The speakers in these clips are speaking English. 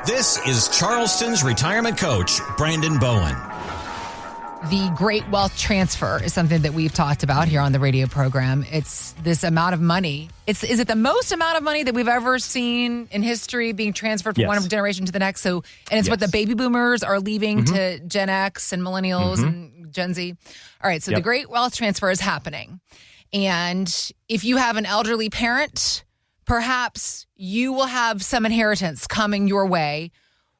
This is Charleston's retirement coach, Brandon Bowen. The great wealth transfer is something that we've talked about here on the radio program. It's this amount of money. Is it the most amount of money that we've ever seen in history being transferred from one generation to the next? So, and it's what the baby boomers are leaving to Gen X and millennials and Gen Z. All right. So the great wealth transfer is happening. And if you have an elderly parent, perhaps you will have some inheritance coming your way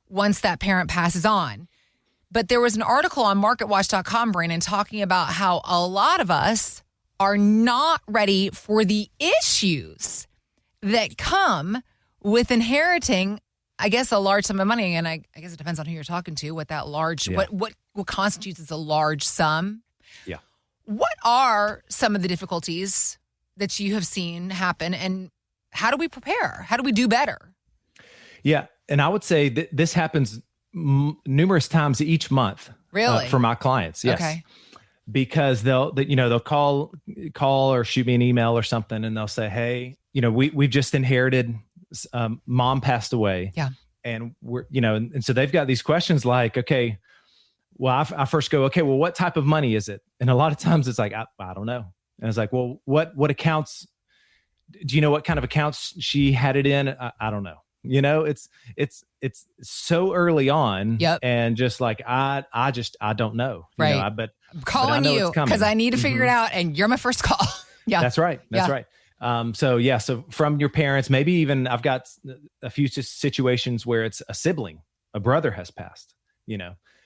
once that parent passes on. But there was an article on MarketWatch.com, Brandon, talking about how a lot of us are not ready for the issues that come with inheriting, I guess, a large sum of money. And I guess it depends on who you're talking to, what that large, what constitutes as a large sum. Yeah. What are some of the difficulties that you have seen happen, and how do we prepare? How do we do better? Yeah. And I would say that this happens numerous times each month. Really? For my clients. Yes. Okay. Because they'll call or shoot me an email or something, and they'll say, hey, we've just inherited, mom passed away. Yeah. And we're, and so they've got these questions like, okay, well, I first go, okay, well, what type of money is it? And a lot of times it's like, I don't know. And it's like, well, what accounts, do you know what kind of accounts she had it in? I don't know. It's so early on, and just like I don't know. Right. But I'm calling you because I need to figure it out, and you're my first call. Yeah, that's right. That's right. So from your parents, maybe even I've got a few situations where it's a sibling, a brother has passed.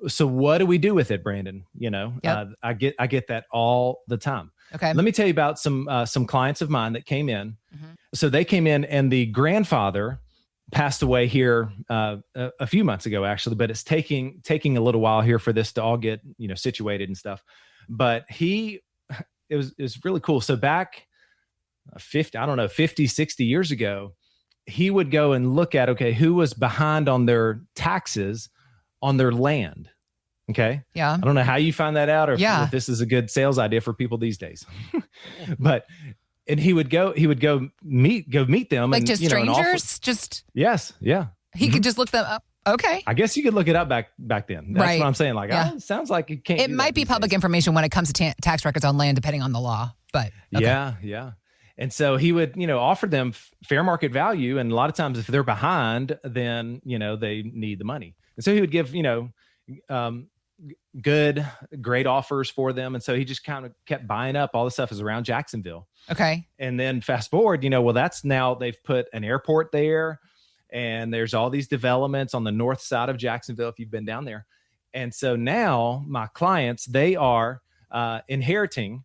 So what do we do with it, Brandon? I get that all the time. Okay. Let me tell you about some clients of mine that came in. So they came in, and the grandfather passed away here a few months ago, actually, but it's taking a little while here for this to all get situated and stuff. But it was really cool. So back 50, 60 years ago, he would go and look at, okay, who was behind on their taxes on their land. Okay. Yeah. I don't know how you find that out, or if this is a good sales idea for people these days. And he would go meet them, like, and just strangers. Yes. Yeah. He could just look them up. Okay. I guess you could look it up back then. That's what I'm saying. Like, it sounds like it can't. It might be public information when it comes to tax records on land, depending on the law. But okay. Yeah. And so he would, offer them fair market value, and a lot of times if they're behind, then they need the money. And so he would give great offers for them. And so he just kind of kept buying up. All the stuff is around Jacksonville. Okay. And then fast forward, that's now they've put an airport there, and there's all these developments on the north side of Jacksonville, if you've been down there. And so now my clients, they are inheriting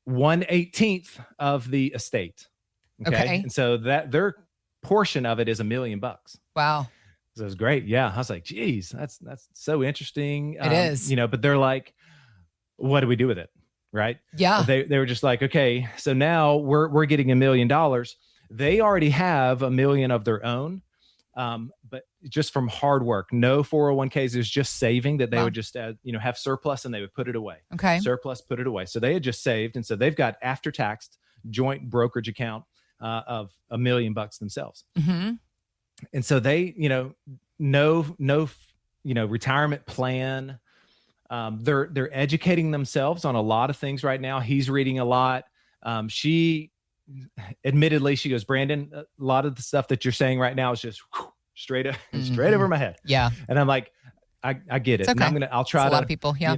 1/18 of the estate. Okay. And so that their portion of it is $1 million. Wow. So it was great. Yeah. I was like, geez, that's so interesting. It is. But they're like, what do we do with it? Right. Yeah. They were just like, okay, so now we're getting $1 million. They already have $1 million of their own. But just from hard work, no 401ks, is just saving that they would just, have surplus, and they would put it away. Okay. Surplus, put it away. So they had just saved. And so they've got after-taxed joint brokerage account of $1 million themselves. Mm-hmm. And so they, no, retirement plan. They're educating themselves on a lot of things right now. He's reading a lot. She goes, Brandon, a lot of the stuff that you're saying right now is just straight over my head. Yeah. And I'm like, I get it. It's okay. And I'll try to. A lot of people. Yeah.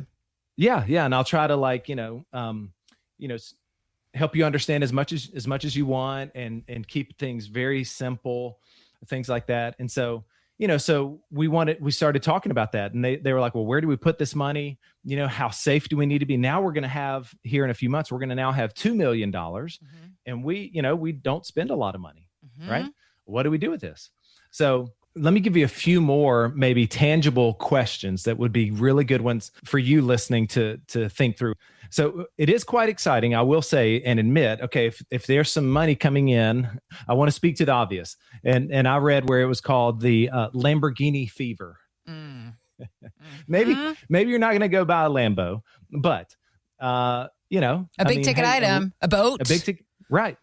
Yeah. And I'll try to help you understand as much as you want, and keep things very simple, things like that. And so, so we started talking about that, and they were like, well, where do we put this money? How safe do we need to be? Now we're going to have, here in a few months, we're going to now have $2 million, and we don't spend a lot of money, right? What do we do with this? So let me give you a few more maybe tangible questions that would be really good ones for you listening to think through. So it is quite exciting, I will say and admit, okay, if there's some money coming in, I want to speak to the obvious. And I read where it was called the Lamborghini fever. Maybe you're not going to go buy a Lambo, but, a big ticket item, a boat. A big ticket. Right.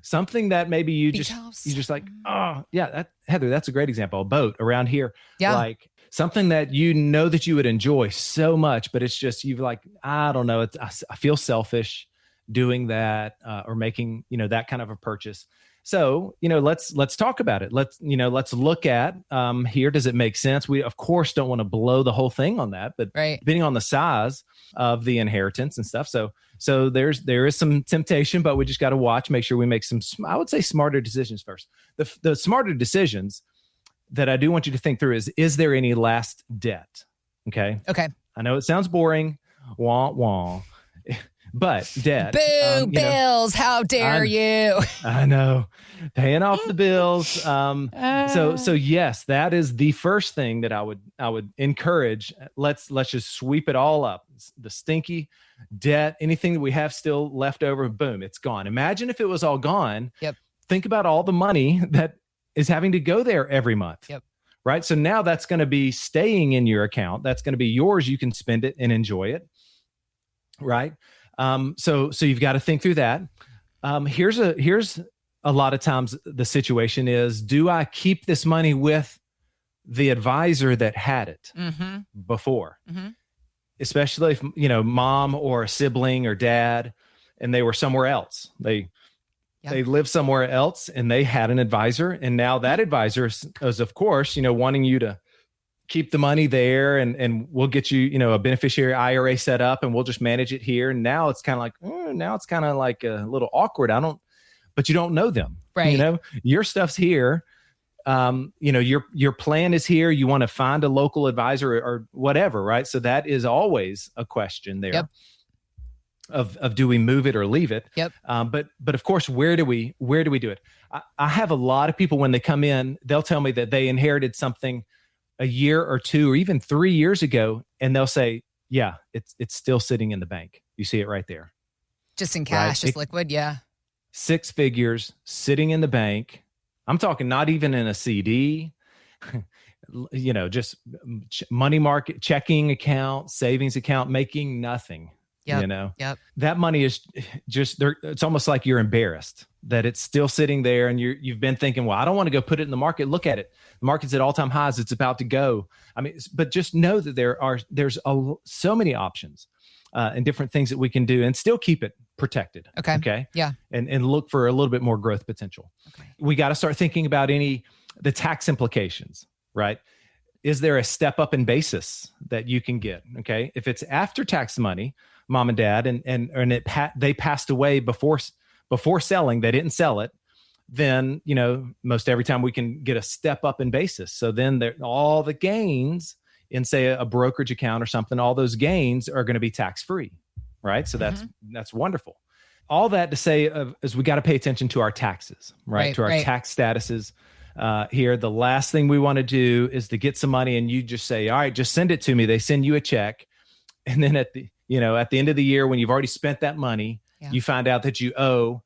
something that maybe you Beach just, house. you just like, oh yeah, Heather, that's a great example. A boat around here. Yeah. Like something that you know that you would enjoy so much, but it's just, you've like, I don't know. I feel selfish doing that or making, that kind of a purchase. So, let's talk about it. Let's look at here. Does it make sense? We of course don't want to blow the whole thing on that, but Right. depending on the size of the inheritance and stuff. So there is some temptation, but we just got to watch, make sure we make some, I would say, smarter decisions first. The smarter decisions that I do want you to think through is there any last debt? Okay. I know it sounds boring. Wah, wah. But debt. Boo, bills. How dare you? I know. Paying off the bills. So yes, that is the first thing that I would encourage. Let's just sweep it all up. The stinky debt, anything that we have still left over, boom, it's gone. Imagine if it was all gone. Yep. Think about all the money that is having to go there every month. Yep. Right. So now that's going to be staying in your account. That's going to be yours. You can spend it and enjoy it. Right. So you've got to think through that. Here's a lot of times the situation is, do I keep this money with the advisor that had it before? Mm-hmm. Especially if, mom or a sibling or dad, and they were somewhere else. They lived somewhere else and they had an advisor. And now that advisor is of course, wanting you to keep the money there and we'll get you, a beneficiary IRA set up and we'll just manage it here. And now it's kind of like, a little awkward. But you don't know them, right? Your stuff's here. Your plan is here. You want to find a local advisor or whatever, right? So that is always a question there. Yep. Of do we move it or leave it? Yep. But of course, where do we do it? I have a lot of people when they come in, they'll tell me that they inherited something a year or 2 or even 3 years ago, and they'll say, "Yeah, it's still sitting in the bank. You see it right there, just in cash, just liquid." Yeah, 6 figures sitting in the bank. I'm talking not even in a CD. Just money market, checking account, savings account, making nothing. Yep. That money is just there. It's almost like you're embarrassed that it's still sitting there and you've been thinking, well, I don't want to go put it in the market. Look at it. The market's at all-time highs. It's about to go. I mean, but just know that there's so many options and different things that we can do and still keep it protected. Okay. Yeah. And look for a little bit more growth potential. Okay. We got to start thinking about the tax implications, right? Is there a step up in basis that you can get? Okay. If it's after tax money, mom and dad, and they passed away before selling, they didn't sell it, then, most every time we can get a step up in basis. So then all the gains in, say, a brokerage account or something, all those gains are going to be tax free, right? So that's wonderful. All that to say is we got to pay attention to our taxes, right? To our tax statuses here. The last thing we want to do is to get some money and you just say, all right, just send it to me. They send you a check. And then at the end of the year, when you've already spent that money, you find out that you owe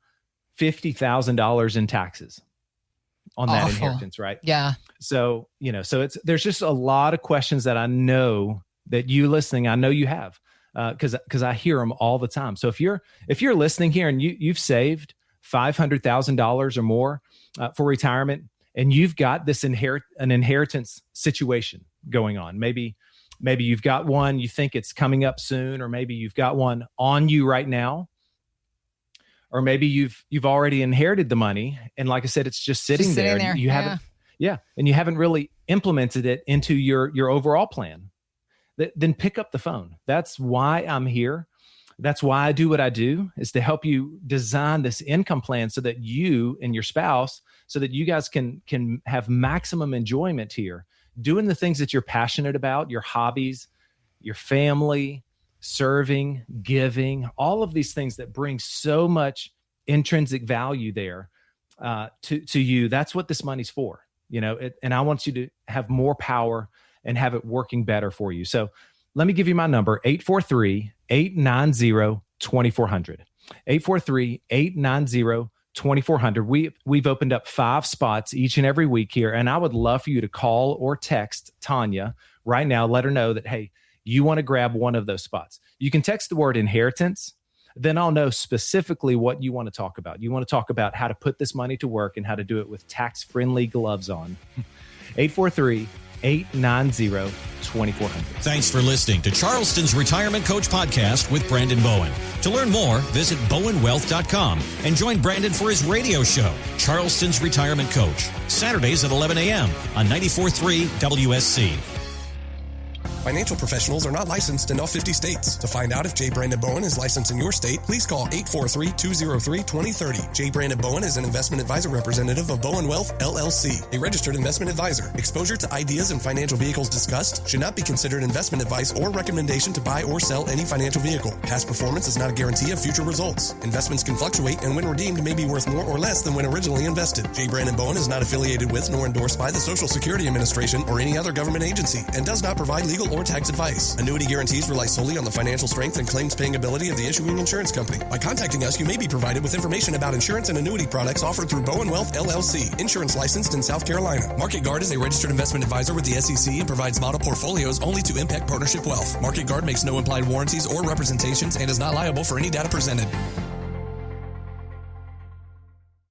$50,000 in taxes on that inheritance, right? Yeah. So, there's just a lot of questions that I know that you listening, I know you have, because I hear them all the time. So if you're listening here and you've saved $500,000 or more for retirement, and you've got this an inheritance situation going on, maybe you've got one, you think it's coming up soon, or maybe you've got one on you right now, or maybe you've already inherited the money. And like I said, it's just sitting there. And you haven't, and you haven't really implemented it into your overall plan. Then pick up the phone. That's why I'm here. That's why I do what I do, is to help you design this income plan so that you and your spouse, so that you guys can have maximum enjoyment here, doing the things that you're passionate about, your hobbies, your family, serving, giving, all of these things that bring so much intrinsic value there to you. That's what this money's for, and I want you to have more power and have it working better for you. So let me give you my number, 843-890-2400. 843-890-2400. We've opened up 5 spots each and every week here, and I would love for you to call or text Tanya right now. Let her know that, hey, you want to grab one of those spots. You can text the word inheritance then I'll know specifically what you want to talk about. You want to talk about how to put this money to work and how to do it with tax-friendly gloves on. 843-890-2400. Thanks for listening to Charleston's Retirement Coach Podcast with Brandon Bowen. To learn more, visit bowenwealth.com and join Brandon for his radio show, Charleston's Retirement Coach, Saturdays at 11 a.m. on 94.3 WSC. Financial professionals are not licensed in all 50 states. To find out if J. Brandon Bowen is licensed in your state, please call 843-203-2030. J. Brandon Bowen is an investment advisor representative of Bowen Wealth, LLC, a registered investment advisor. Exposure to ideas and financial vehicles discussed should not be considered investment advice or recommendation to buy or sell any financial vehicle. Past performance is not a guarantee of future results. Investments can fluctuate and when redeemed may be worth more or less than when originally invested. J. Brandon Bowen is not affiliated with nor endorsed by the Social Security Administration or any other government agency and does not provide legal or tax advice. Annuity guarantees rely solely on the financial strength and claims paying ability of the issuing insurance company. By contacting us, you may be provided with information about insurance and annuity products offered through Bowen Wealth, LLC, insurance licensed in South Carolina. Market Guard is a registered investment advisor with the SEC and provides model portfolios only to Impact Partnership Wealth. Market Guard makes no implied warranties or representations and is not liable for any data presented.